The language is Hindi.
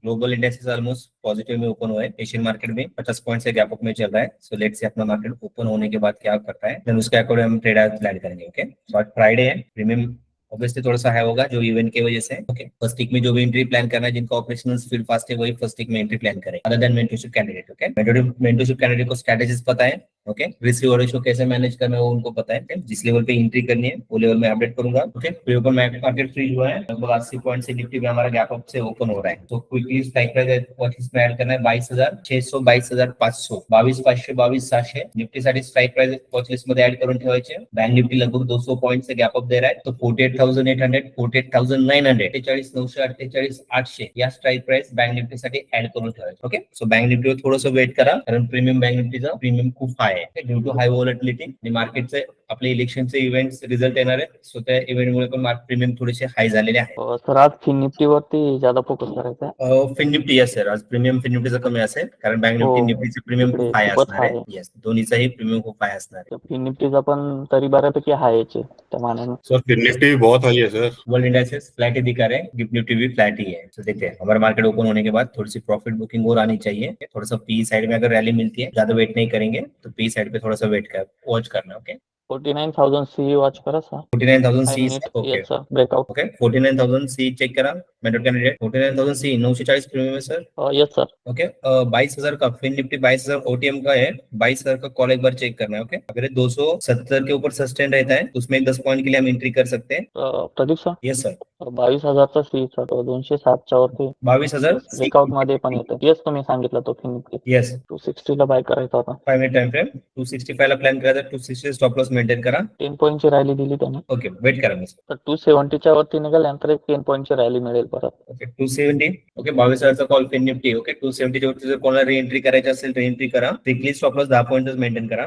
ग्लोबल इंडेक्स ऑलमोस्ट पॉजिटिव में ओपन हुआ है, एशियन मार्केट में 50 पॉइंट से गैप अप में चल रहा है। सो लेट्स से अपना मार्केट ओपन होने के बाद क्या करता है, देन उसके अकॉर्डिंग हम ट्रेड प्लान करेंगे। ओके, सो आज फ्राइडे है, प्रीमियम ऑब्वियसली थोड़ा सा हाई होगा जो इवेंट की वजह से। ओके, फर्स्ट वीक में जो भी एंट्री प्लान करना है, जिनका ऑपरेशनल फील्ड फास्ट है, वही फर्स्ट वीक में एंट्री प्लान करें, other than mentorship candidate. Okay, mentorship candidate को स्ट्रेटेजीज पता है। ओके, रिस्क रिवॉर्ड रेशियो कैसे मैनेज करना है वो उनको पता है। जिस लेवल पे एंट्री करनी है वो लेवल में अपडेट करूंगा। Okay, pre open market free हुआ है, लगभग 80 पॉइंट से निफ्टी में हमारा गैप अप से ओपन हो रहा है। तो क्विकली स्ट्राइक प्राइस वॉच में ऐड करना है 22,600, 22,500, 22,500, 22,700 निफ्टी साठी स्ट्राइक प्राइस वॉच लिस्ट मध्ये ऍड करून ठेवायचे। बँक निफ्टी लगभग 200 पॉइंट से गॅप अप दे रहा है, तो 48,800, 48,900, 48,900, 48,800 या स्ट्राइक प्राइस बँक निफ्टी साठी ऍड करून ठेवायचे। ओके, सो बँक निफ्टीवर थोडंसं वेट करा, कारण प्रीमियम बँक निफ्टीचा प्रीमियम खूप हाय आहे ड्यू टू हाय व्हॉलेटिलिटी आणि मार्केटचे आपले इलेक्शनचे इव्हेंट्स रिझल्ट येणार आहे। सो त्या इव्हेंटमुळे पण मार्केट प्रीमियम थोडेसे हाय झालेले आहे। सर आज फिन निफ्टीवरती ज्यादा फोकस करायचा आहे। फिन निफ्टी येस सर, आज प्रीमियम फिन निफ्टीचा कमी असेल, कारण बँक निफ्टी हो, निफ्टीचे प्रीमियम तिकडे खूप हाय खूपच असणार आहे। हाय. येस, दोन्हीचाही प्रीमियम खूप हाय असणार आहे। फिन निफ्टीचा पण तरी बऱ्यापैकी हाय आहे त्या मानाने। सर फिर निफ्टी भी बहुत हाई है सर। वर्ल्ड इंडेक्सेस फ्लैट ही दिखा रहे हैं, गिफ्ट निफ्टी भी फ्लैट ही है। तो देखते हैं, हमारा मार्केट ओपन होने के बाद थोड़ी सी प्रॉफिट बुकिंग और आनी चाहिए। थोड़ा सा पी साइड में अगर रैली मिलती है, ज्यादा वेट नहीं करेंगे, तो पी साइड पे थोड़ा सा वेट कर वॉच करना। ओके, 49,000 सी वॉच करा sir. 49,000 5 C. Minute okay yes sir, breakout. Okay, 49,000 C check करा मेथड कैंडिडेट। 49,000 सी 940 प्रीमियम है सर। Yes sir. ओके, 22,000 का फिन निफ्टी 22,000 ओटीएम का है, 22,000 का कॉल एक बार चेक करना है। ओके, अगर ये 270 के ऊपर सस्टेन रहता है तो उसमें 10 पॉइंट के लिए हम एंट्री कर सकते हैं। प्रदीप सर, यस सर, 22,000चा सी सर, 207च्या वरती 22,000 ब्रेकआउट मध्ये पण येतं। येस, तुम्ही सांगितलं तो फिन निफ्टी यस 260 ला बाय करायचा होता। 5 मिनिट टाइम फ्रेम 265 ला प्लॅन करायचा, 260 स्टॉप लॉस मेंटेन करा। 10 पॉईंटची रॅली दिली त्याने, ओके, वेट करा मी। तर 270च्या वरती निघाल्यानंतर एक 10 पॉईंटची रॅली मिळेल परत। ओके, 270 ओके, 22,000चा कॉल फिन निफ्टी। ओके, 270 च्या वरती जर कोणाला री एंट्री करायची असेल तर एंट्री करा, वीकली स्टॉप लॉस 10 पॉईंटच मेंटेन करा।